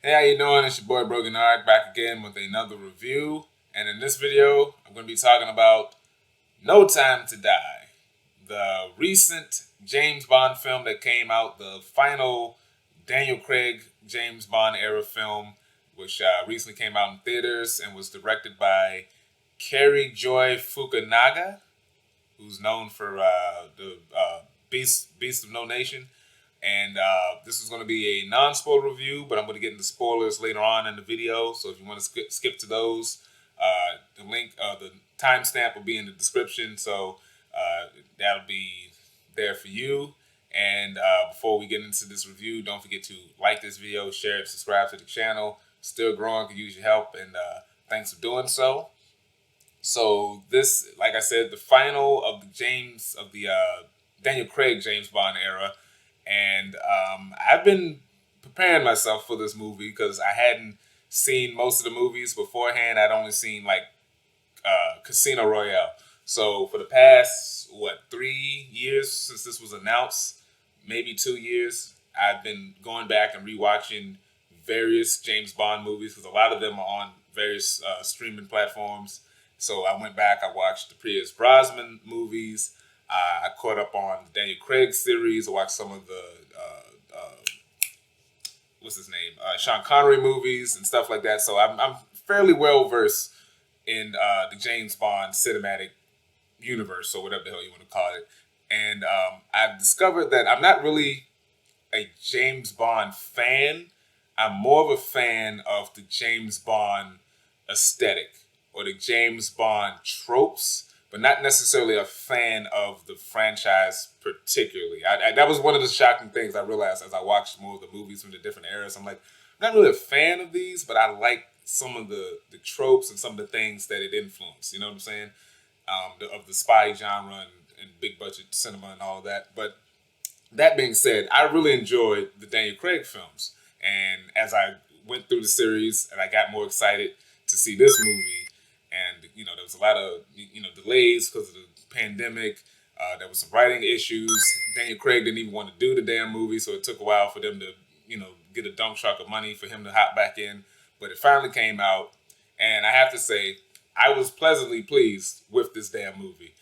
Hey, how you doing? It's your boy BrogiNaric back again with another review. And in this video, I'm going to be talking about No Time to Die, the recent James Bond film that came out, the final Daniel Craig James Bond era film, which recently came out in theaters and was directed by Carrie Joy Fukunaga, who's known for the Beast of No Nation. And this is going to be a non-spoiler review, but I'm going to get into spoilers later on in the video. So if you want to skip to those, the link, the timestamp will be in the description. So that'll be there for you. And before we get into this review, don't forget to like this video, share it, subscribe to the channel. Still growing, could use your help, and thanks for doing so. So this, like I said, the final of the Daniel Craig James Bond era, and I've been preparing myself for this movie because I hadn't seen most of the movies beforehand. I'd only seen like Casino Royale. So for the past 3 years since this was announced, maybe 2 years, I've been going back and rewatching various James Bond movies because a lot of them are on various streaming platforms. So I went back, I watched the Pierce Brosnan movies. I caught up on the Daniel Craig series. I watched some of the what's his name, Sean Connery movies and stuff like that. So I'm fairly well versed in the James Bond cinematic universe, or whatever the hell you want to call it. And I've discovered that I'm not really a James Bond fan. I'm more of a fan of the James Bond aesthetic or the James Bond tropes, but not necessarily a fan of the franchise particularly. That was one of the shocking things I realized as I watched more of the movies from the different eras. I'm like, I'm not really a fan of these, but I like some of the tropes and some of the things that it influenced. You know what I'm saying? Of the spy genre and big budget cinema and all of that. But that being said, I really enjoyed the Daniel Craig films. And as I went through the series and I got more excited to see this movie, and there was a lot of delays because of the pandemic. There was some writing issues. Daniel Craig didn't even want to do the damn movie, so it took a while for them to get a dump truck of money for him to hop back in. But it finally came out, and I have to say, I was pleasantly pleased with this damn movie.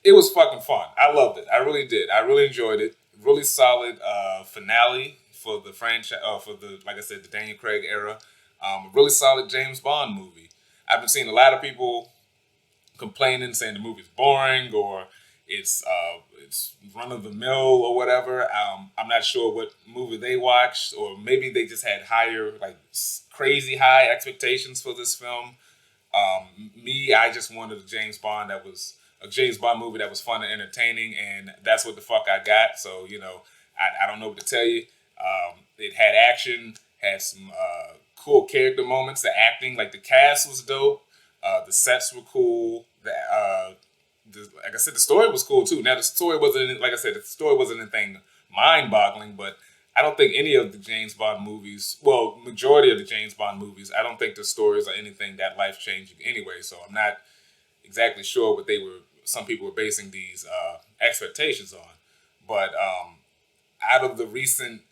It was fucking fun. I loved it. I really did. I really enjoyed it. Really solid finale for the franchise, for the, like I said, the Daniel Craig era. A really solid James Bond movie. I've been seeing a lot of people complaining, saying the movie's boring or it's run of the mill or whatever. I'm not sure what movie they watched, or maybe they just had higher, like crazy high expectations for this film. I just wanted a James Bond movie that was fun and entertaining, and that's what the fuck I got. So I don't know what to tell you. It had action, had some cool character moments. The acting, like the cast, was dope. The sets were cool. Like I said, the story was cool too. Now the story wasn't, like I said, the story wasn't anything mind-boggling, but I don't think any of the James Bond movies, well, majority of the James Bond movies, I don't think the stories are anything that life-changing anyway. So I'm not exactly sure what some people were basing these expectations on. But out of the recent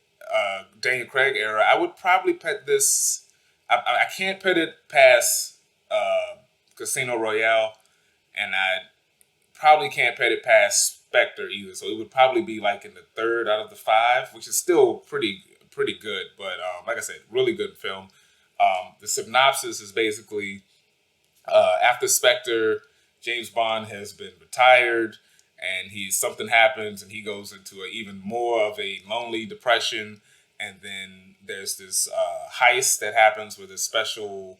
Daniel Craig era, I would probably put this. I can't put it past Casino Royale, and I probably can't put it past Spectre either. So it would probably be like in the third out of the five, which is still pretty good. But like I said, really good film. The synopsis is basically after Spectre, James Bond has been retired, and something happens, and he goes into even more of a lonely depression. And then there's this heist that happens where this special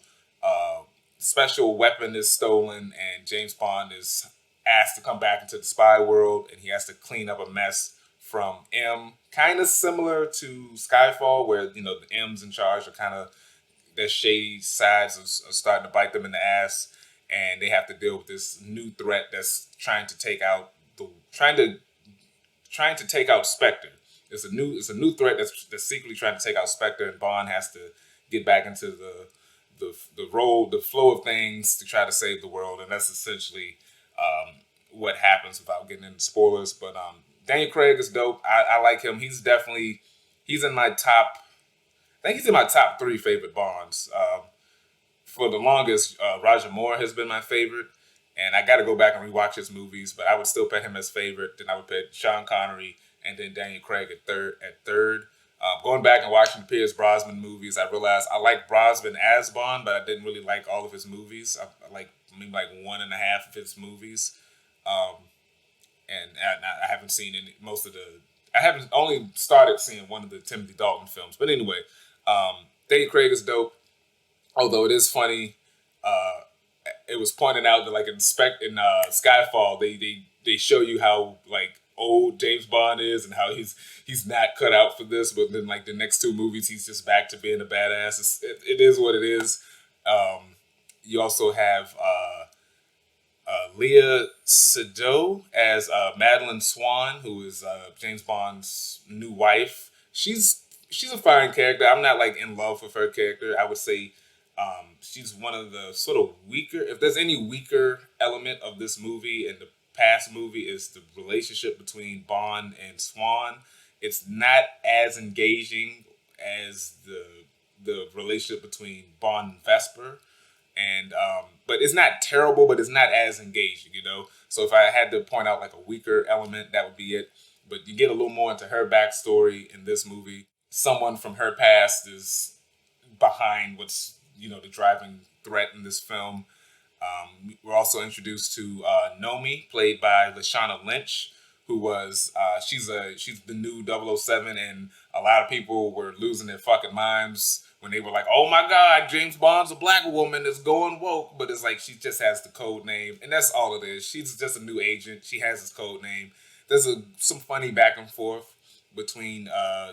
weapon is stolen, and James Bond is asked to come back into the spy world, and he has to clean up a mess from M. Kind of similar to Skyfall, where the M's in charge are kind of, their shady sides are starting to bite them in the ass, and they have to deal with this new threat that's trying to take out Spectre. It's a new threat that's secretly trying to take out Spectre, and Bond has to get back into the flow of things to try to save the world, and that's essentially what happens without getting into spoilers. But Daniel Craig is dope. I like him. He's in my top. I think he's in my top three favorite Bonds. For the longest, Roger Moore has been my favorite, and I got to go back and rewatch his movies. But I would still put him as favorite. Then I would put Sean Connery, and then Daniel Craig at third. Going back and watching the Pierce Brosnan movies, I realized I like Brosnan as Bond, but I didn't really like all of his movies. I like maybe like one and a half of his movies, um, and I haven't seen any most of the. I haven't only started seeing one of the Timothy Dalton films, but anyway, Daniel Craig is dope. Although it is funny, uh, it was pointed out that like in Skyfall, they show you how like old James Bond is and how he's not cut out for this. But then like the next two movies, he's just back to being a badass. It is what it is. Um, you also have Leah Sado as Madeline Swan, who is James Bond's new wife. She's a fine character. I'm not like in love with her character. I would say she's one of the sort of weaker. If there's any weaker element of this movie and the past movie is the relationship between Bond and Swan. It's not as engaging as the relationship between Bond and Vesper, and but it's not terrible, but it's not as engaging, you know. So if I had to point out like a weaker element, that would be it. But you get a little more into her backstory in this movie. Someone from her past is behind what's the driving threat in this film. We're also introduced to Nomi, played by Lashana Lynch, who was she's the new 007, and a lot of people were losing their fucking minds when they were like, "Oh my God, James Bond's a black woman that's going woke," but it's like she just has the code name, and that's all it is. She's just a new agent. She has his code name. There's some funny back and forth between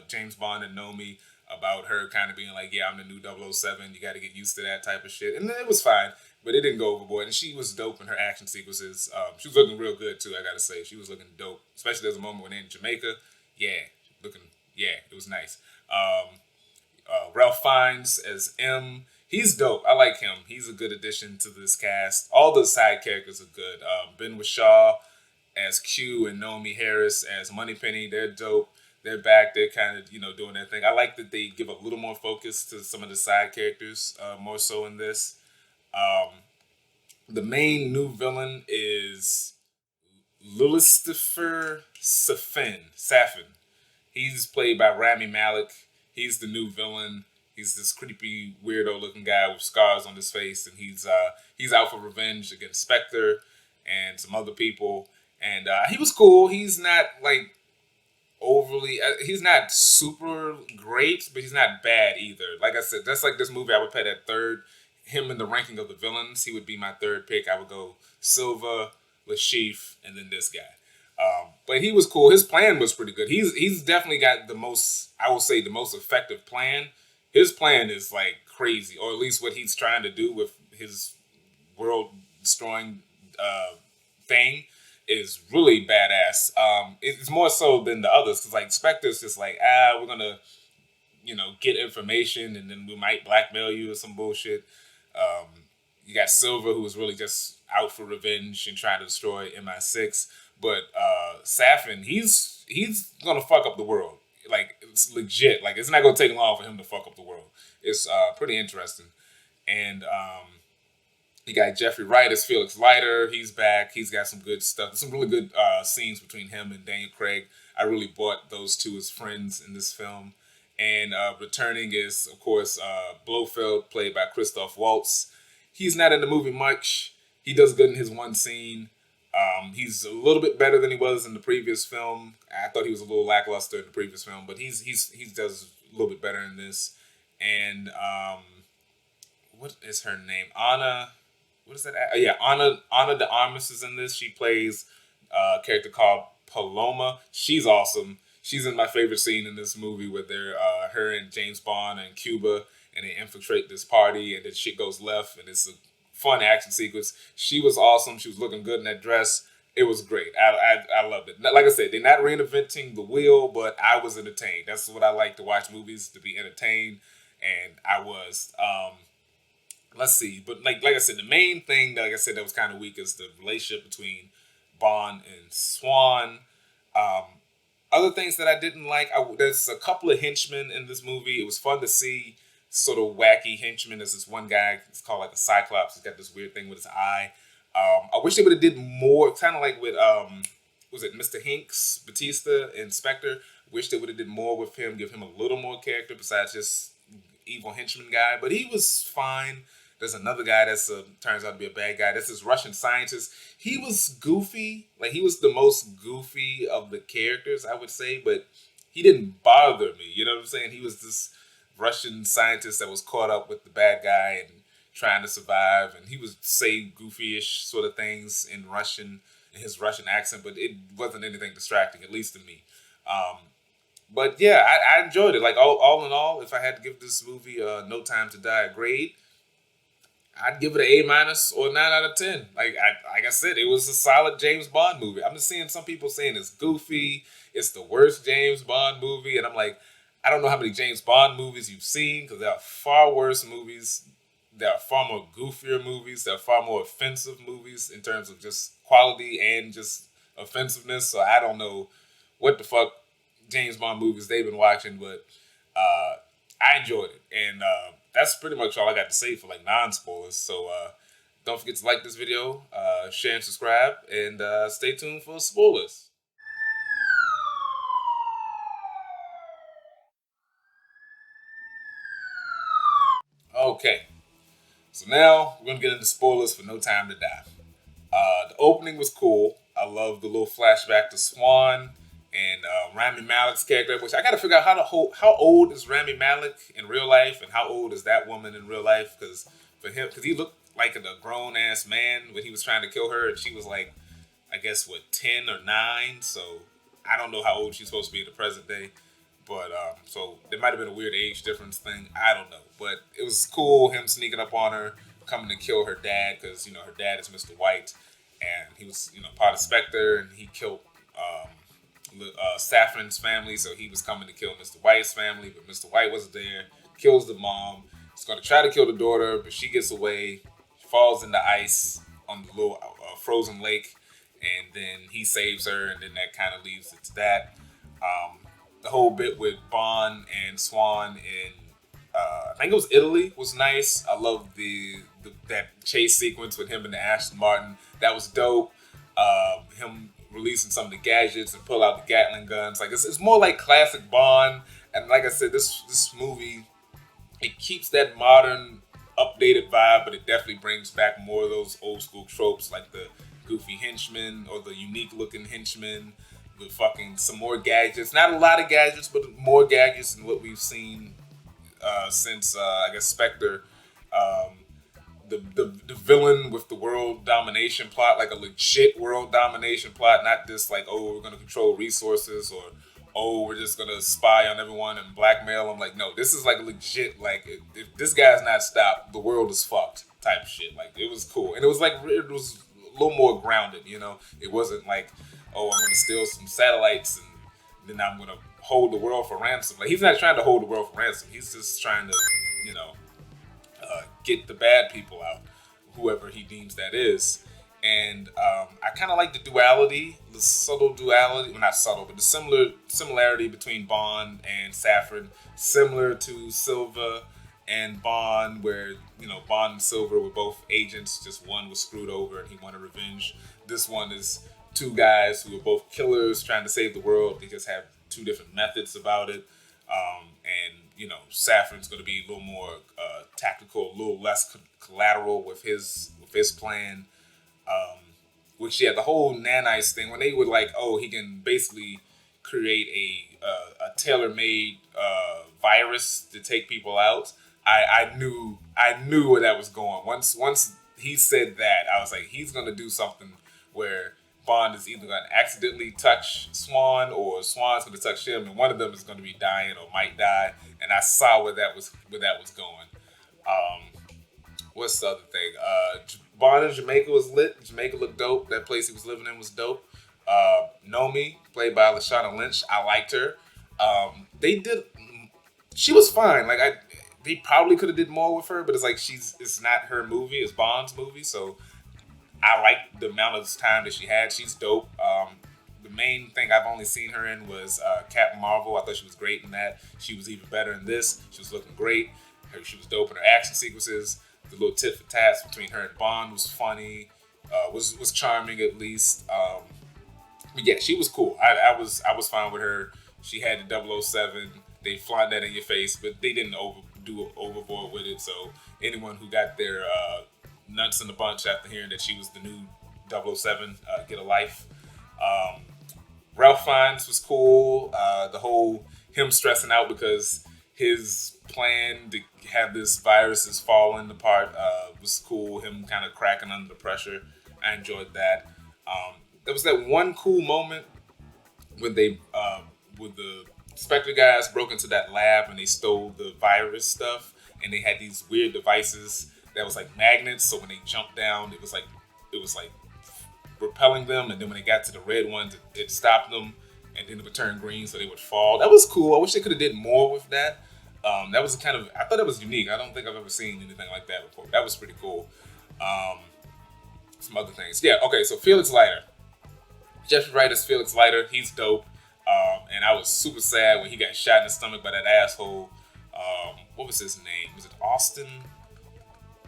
James Bond and Nomi about her kind of being like, "Yeah, I'm the new 007. You got to get used to that type of shit," and it was fine. But it didn't go overboard, and she was dope in her action sequences. She was looking real good too. I gotta say, she was looking dope. Especially there's a moment when they're in Jamaica. Yeah, looking. Yeah, it was nice. Ralph Fiennes as M. He's dope. I like him. He's a good addition to this cast. All the side characters are good. Ben Whishaw as Q and Naomi Harris as Moneypenny. They're dope. They're back. They're kind of doing their thing. I like that they give a little more focus to some of the side characters, more so in this. Um, the main new villain is Lucifer Safin. He's played by Rami Malek. He's the new villain. He's this creepy, weirdo looking guy with scars on his face, and he's out for revenge against Spectre and some other people. And he was cool. He's not like overly. He's not super great, but he's not bad either. Like I said, that's like this movie I would put at third. Him in the ranking of the villains, he would be my third pick. I would go Silva, Lashif, and then this guy. But he was cool. His plan was pretty good. He's definitely got the most, I will say, the most effective plan. His plan is like crazy, or at least what he's trying to do with his world destroying thing is really badass. It's more so than the others because like Spectre's just like we're gonna get information and then we might blackmail you or some bullshit. Um, you got Silver, who was really just out for revenge and trying to destroy MI6. But Safin, he's gonna fuck up the world. Like it's legit. Like it's not gonna take long for him to fuck up the world. It's pretty interesting. And you got Jeffrey Wright as Felix Leiter. He's back. He's got some good stuff. There's some really good scenes between him and Daniel Craig. I really bought those two as friends in this film. And returning is, of course, Blofeld, played by Christoph Waltz. He's not in the movie much. He does good in his one scene. He's a little bit better than he was in the previous film. I thought he was a little lackluster in the previous film, but he does a little bit better in this. And what is her name? Anna. What is that? Yeah, Anna de Armas is in this. She plays a character called Paloma. She's awesome. She's in my favorite scene in this movie where they're her and James Bond and Cuba, and they infiltrate this party, and then shit goes left, and it's a fun action sequence. She was awesome. She was looking good in that dress. It was great. I loved it. Like I said, they're not reinventing the wheel, but I was entertained. That's what I like to watch movies, to be entertained, and I was. Let's see, but like I said, the main thing, like I said, that was kind of weak is the relationship between Bond and Swan. Um, Other things that I didn't like, there's a couple of henchmen in this movie. It was fun to see sort of wacky henchmen. There's this one guy, it's called like a Cyclops. He's got this weird thing with his eye. I wish they would have did more, kind of like with was it Mr. Hinks, Batista, and Spectre. Wish they would have did more with him, give him a little more character besides just evil henchman guy. But he was fine. There's another guy that's turns out to be a bad guy. That's this Russian scientist. He was goofy. Like, he was the most goofy of the characters, I would say. But he didn't bother me. You know what I'm saying? He was this Russian scientist that was caught up with the bad guy and trying to survive. And he would say goofy-ish sort of things in Russian, in his Russian accent. But it wasn't anything distracting, at least to me. But yeah, I enjoyed it. Like, all in all, if I had to give this movie No Time to Die a grade, I'd give it an A minus or 9 out of 10. Like I said, it was a solid James Bond movie. I'm just seeing some people saying it's goofy, it's the worst James Bond movie, and I'm like, I don't know how many James Bond movies you've seen, because there are far worse movies. There are far more goofier movies. There are far more offensive movies in terms of just quality and just offensiveness. So I don't know what the fuck James Bond movies they've been watching, but I enjoyed it, and that's pretty much all I got to say for like non-spoilers. So don't forget to like this video, share and subscribe, and stay tuned for spoilers. Okay, so now we're gonna get into spoilers for No Time to Die. The opening was cool. I love the little flashback to Swan and Rami Malek's character, which I got to figure out how old is Rami Malek in real life, and how old is that woman in real life? Because he looked like a grown ass man when he was trying to kill her, and she was like, I guess what, 10 or 9. So I don't know how old she's supposed to be in the present day, but so there might have been a weird age difference thing. I don't know, but it was cool him sneaking up on her, coming to kill her dad, because her dad is Mr. White, and he was part of Spectre, and he killed Saffron's family, so he was coming to kill Mr. White's family, but Mr. White wasn't there. Kills the mom. He's going to try to kill the daughter, but she gets away, falls in the ice on the little frozen lake, and then he saves her, and then that kind of leaves it to that. The whole bit with Bond and Swan in I think it was Italy was nice. I love that chase sequence with him and the Aston Martin. That was dope. Him releasing some of the gadgets and pull out the Gatling guns. Like, it's more like classic Bond. And like I said, this movie, it keeps that modern, updated vibe, but it definitely brings back more of those old school tropes, like the goofy henchman or the unique looking henchman, the fucking some more gadgets. Not a lot of gadgets, but more gadgets than what we've seen since I guess Spectre. The villain with the world domination plot, like a legit world domination plot, not just like, oh, we're gonna control resources, or oh, we're just gonna spy on everyone and blackmail them. Like, no, this is like legit. Like, if this guy's not stopped, the world is fucked type of shit. Like, it was cool, and it was a little more grounded. It wasn't like, oh, I'm gonna steal some satellites and then I'm gonna hold the world for ransom. Like, he's not trying to hold the world for ransom. He's just trying to, get the bad people out, whoever he deems that is. And I kind of like the duality, the subtle duality. Well, not subtle, but the similarity between Bond and Saffron, similar to Silva and Bond, where Bond and Silva were both agents. Just one was screwed over and he wanted revenge. This one is two guys who are both killers trying to save the world. They just have two different methods about it. And Saffron's going to be a little more tactical, a little less collateral with his plan. Which, yeah, the whole nanites thing, when they were like, oh, he can basically create a tailor-made virus to take people out. I knew where that was going. Once he said that, I was like, he's going to do something where Bond is either going to accidentally touch Swan, or Swan's going to touch him, and one of them is going to be dying or might die. And I saw where that was going. What's the other thing? Bond in Jamaica was lit. Jamaica looked dope. That place he was living in was dope. Nomi, played by Lashana Lynch, I liked her. She was fine. Like, they probably could have did more with her, but it's like it's not her movie. It's Bond's movie, so I like the amount of time that she had. She's dope. The main thing I've only seen her in was Captain Marvel. I thought she was great in that. She was even better in this. She was looking great. She was dope in her action sequences. The little tit for tat between her and Bond was funny. Was charming at least. But yeah, she was cool. I was fine with her. She had the 007. They flying that in your face, but they didn't do overboard with it. So anyone who got their nuts in the bunch after hearing that she was the new 007, get a life. Ralph Fiennes was cool. The whole him stressing out because his plan to have this viruses falling apart was cool. Him kind of cracking under the pressure. I enjoyed that. There was that one cool moment when they, with the Spectre guys broke into that lab and they stole the virus stuff, and they had these weird devices that was like magnets. So when they jumped down, it was like repelling them, and then when they got to the red ones, it stopped them, and then it would turn green, so they would fall. That was cool. I wish they could have did more with that. That was I thought that was unique. I don't think I've ever seen anything like that before. That was pretty cool. Some other things. Yeah, okay, so Felix Leiter. Jeffrey Writer's Felix Leiter. He's dope. And I was super sad when he got shot in the stomach by that asshole. What was his name? Was it Austin?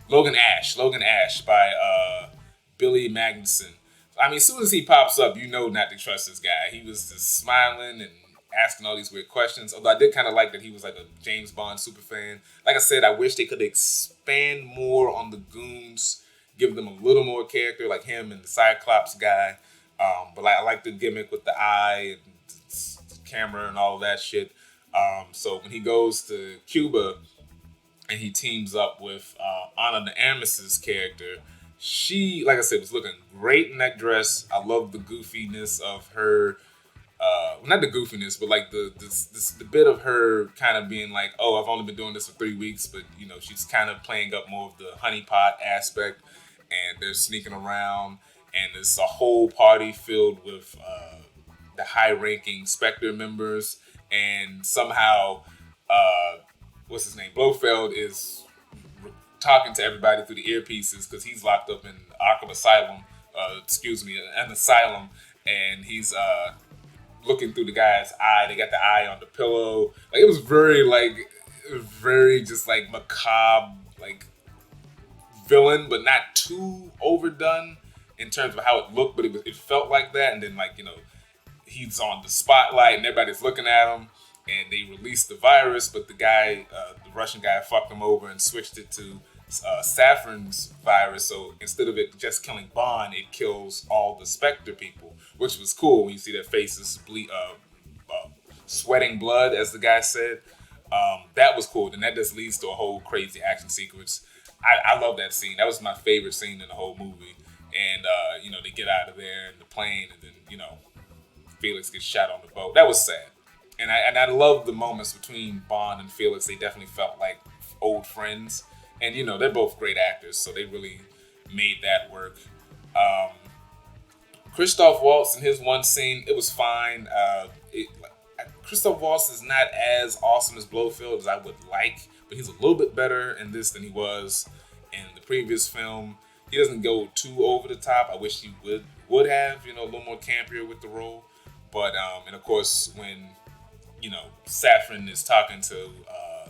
Logan Ash by Billy Magnuson. I mean, as soon as he pops up, you know not to trust this guy. He was just smiling and asking all these weird questions. Although I did kind of like that he was like a James Bond super fan. Like I said, I wish they could expand more on the goons, give them a little more character, like him and the Cyclops guy. But I like the gimmick with the eye and the camera and all of that shit. So when he goes to Cuba and he teams up with Ana de Armas's character, she, like I said, was looking great in that dress. I love the goofiness of her. Not the goofiness, but like the bit of her kind of being like, oh, I've only been doing this for 3 weeks, but you know, she's kind of playing up more of the honeypot aspect, and they're sneaking around, and there's a whole party filled with the high-ranking Spectre members, and somehow, what's his name, Blofeld is talking to everybody through the earpieces because he's locked up in Arkham Asylum, an asylum, and he's looking through the guy's eye. They got the eye on the pillow. Like, it was very just like macabre, like villain, but not too overdone in terms of how it looked, but it felt like that. And then, like, you know, he's on the spotlight and everybody's looking at him, and they released the virus, but the guy, the Russian guy, fucked him over and switched it to Saffron's virus. So instead of it just killing Bond, it kills all the Spectre people, which was cool when you see their faces sweating blood, as the guy said. That was cool. And that just leads to a whole crazy action sequence. I love that scene. That was my favorite scene in the whole movie. And, you know, they get out of there in the plane, and then, you know, Felix gets shot on the boat. That was sad. And I love the moments between Bond and Felix. They definitely felt like old friends. And, you know, they're both great actors, so they really made that work. Christoph Waltz in his one scene, it was fine. Christoph Waltz is not as awesome as Blofeld as I would like, but he's a little bit better in this than he was in the previous film. He doesn't go too over the top. I wish he would have, you know, a little more campier with the role. But, and of course, when, you know, Saffron is talking to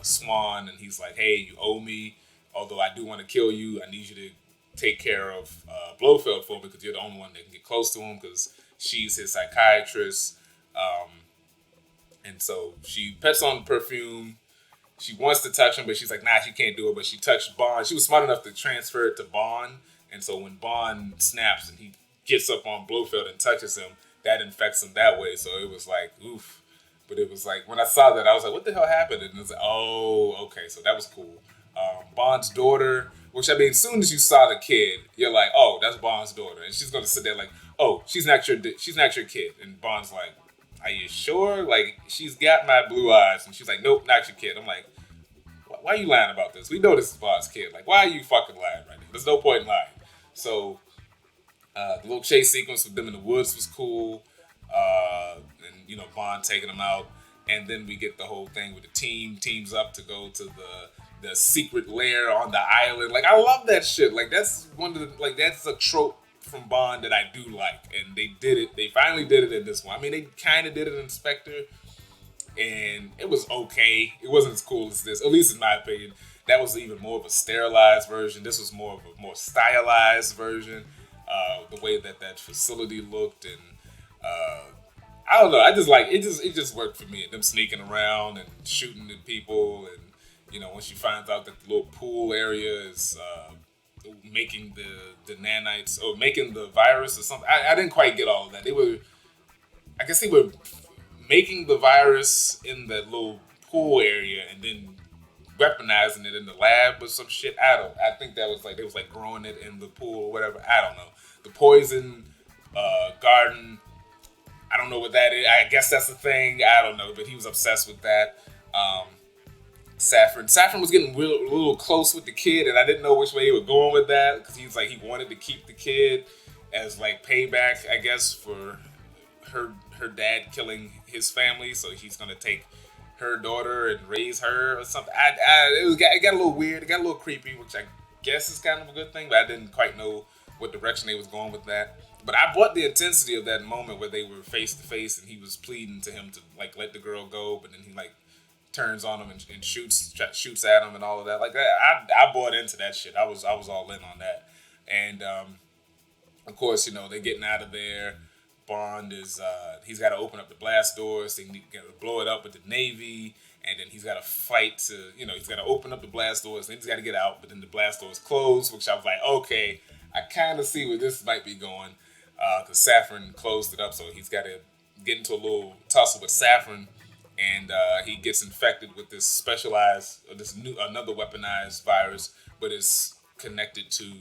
Swan, and he's like, hey, you owe me. Although I do want to kill you, I need you to take care of Blofeld for me because you're the only one that can get close to him because she's his psychiatrist. And so she pets on the perfume. She wants to touch him, but she's like, nah, she can't do it. But she touched Bond. She was smart enough to transfer it to Bond. And so when Bond snaps and he gets up on Blofeld and touches him, that infects him that way. So it was like, oof. But it was like, when I saw that, I was like, what the hell happened? And it was like, oh, okay. So that was cool. Bond's daughter, which, I mean, as soon as you saw the kid, you're like, oh, that's Bond's daughter. And she's going to sit there like, oh, she's not your kid. And Bond's like, are you sure? Like, she's got my blue eyes. And she's like, nope, not your kid. I'm like, why are you lying about this? We know this is Bond's kid. Like, why are you fucking lying right now? There's no point in lying. So, the little chase sequence with them in the woods was cool. And, you know, Bond taking them out. And then we get the whole thing with the teams up to go to the secret lair on the island. Like, I love that shit. Like, that's that's a trope from Bond that I do like, and they did it. They finally did it in this one. I mean, they kind of did it in Spectre, and it was okay. It wasn't as cool as this, at least in my opinion. That was even more of a sterilized version. This was more of a more stylized version. The way that that facility looked, and I don't know. I just like it. It just worked for me. Them sneaking around and shooting at people, and when she finds out that the little pool area is making the nanites or making the virus or something. I didn't quite get all of that. I guess they were making the virus in that little pool area and then weaponizing it in the lab or some shit. I think that was like they was like growing it in the pool or whatever. I don't know. The poison garden. I don't know what that is. I guess that's the thing. I don't know, but he was obsessed with that. Saffron was getting a little close with the kid, and I didn't know which way he was going with that because he was like he wanted to keep the kid as like payback, I guess, for her dad killing his family. So he's gonna take her daughter and raise her or something. It got a little weird. It got a little creepy, which I guess is kind of a good thing, but I didn't quite know what direction they was going with that. But I bought the intensity of that moment where they were face to face and he was pleading to him to like let the girl go, but then he like turns on him and shoots at him and all of that. Like I bought into that shit. I was all in on that. And of course, they're getting out of there. Bond is he's got to open up the blast doors. They need to blow it up with the Navy, and then he's got to fight to he's got to open up the blast doors. Then he's got to get out, but then the blast doors close, which I was like, okay, I kind of see where this might be going, because Saffron closed it up, so he's got to get into a little tussle with Saffron, and he gets infected with this specialized, another weaponized virus, but it's connected to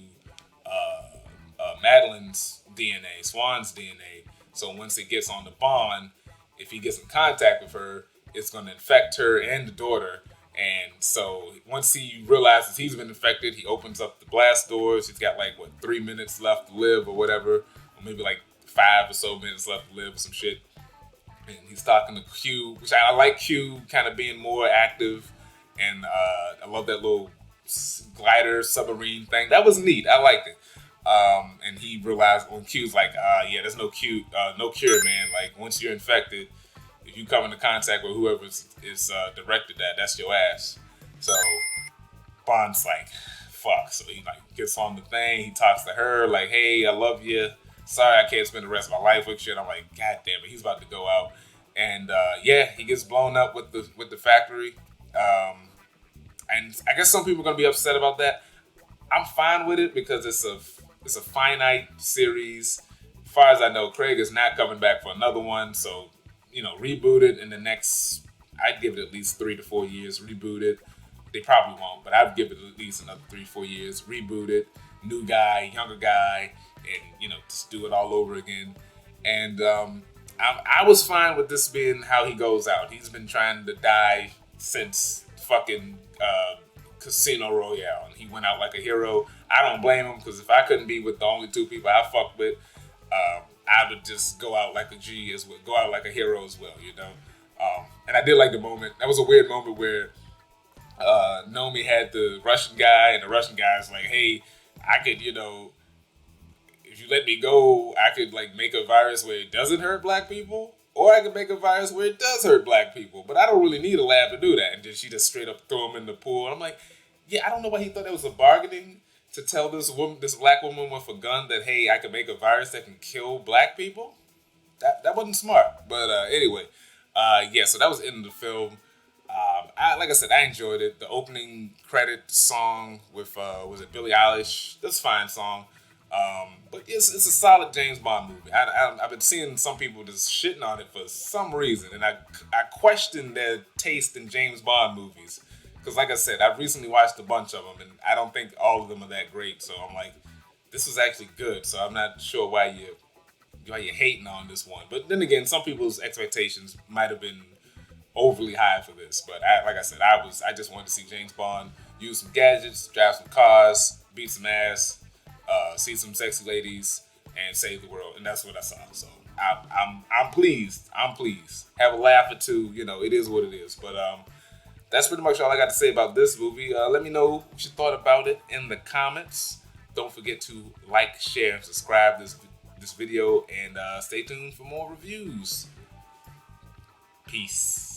Madeline's DNA, Swan's DNA. So once it gets on the Bond, if he gets in contact with her, it's going to infect her and the daughter. And so once he realizes he's been infected, he opens up the blast doors. He's got 3 minutes left to live or whatever, or maybe 5 or so minutes left to live or some shit. And he's talking to Q, which I like Q kind of being more active. And I love that little glider submarine thing. That was neat. I liked it. And he realized when Q's like, yeah, there's no cure, man. Like once you're infected, if you come into contact with whoever is directed that's your ass. So Bond's like, fuck. So he gets on the thing. He talks to her like, hey, I love you. Sorry, I can't spend the rest of my life with you. And I'm like, God damn it, he's about to go out. And he gets blown up with the factory. And I guess some people are gonna be upset about that. I'm fine with it because it's a finite series. As far as I know, Craig is not coming back for another one. So, reboot it in the next, I'd give it at least 3 to 4 years. Reboot it. They probably won't, but I'd give it at least another 3 to 4 years. Reboot it. New guy, younger guy, and, just do it all over again. And I was fine with this being how he goes out. He's been trying to die since fucking Casino Royale, and he went out like a hero. I don't blame him, because if I couldn't be with the only 2 people I fucked with, I would just go out like a G as well, go out like a hero as well, And I did like the moment. That was a weird moment where Nomi had the Russian guy, and the Russian guy's like, hey, I could, if you let me go, I could make a virus where it doesn't hurt black people, or I could make a virus where it does hurt black people, but I don't really need a lab to do that. And then she just straight up threw him in the pool. And I'm like, yeah, I don't know why he thought that was a bargaining to tell this black woman with a gun that, hey, I could make a virus that can kill black people. That wasn't smart. But anyway, so that was the end of the film. Like I said, I enjoyed it. The opening credit song with, was it Billie Eilish? That's a fine song. But it's a solid James Bond movie. I've been seeing some people just shitting on it for some reason, and I question their taste in James Bond movies. Because like I said, I've recently watched a bunch of them, and I don't think all of them are that great. So I'm like, this was actually good. So I'm not sure why you're hating on this one. But then again, some people's expectations might have been overly high for this. But like I said, I just wanted to see James Bond use some gadgets, drive some cars, beat some ass, see some sexy ladies, and save the world. And that's what I saw. So I'm pleased. Have a laugh or two. It is what it is. But that's pretty much all I got to say about this movie. Let me know what you thought about it in the comments. don't forget to like, share, and subscribe this video, and stay tuned for more reviews. Peace.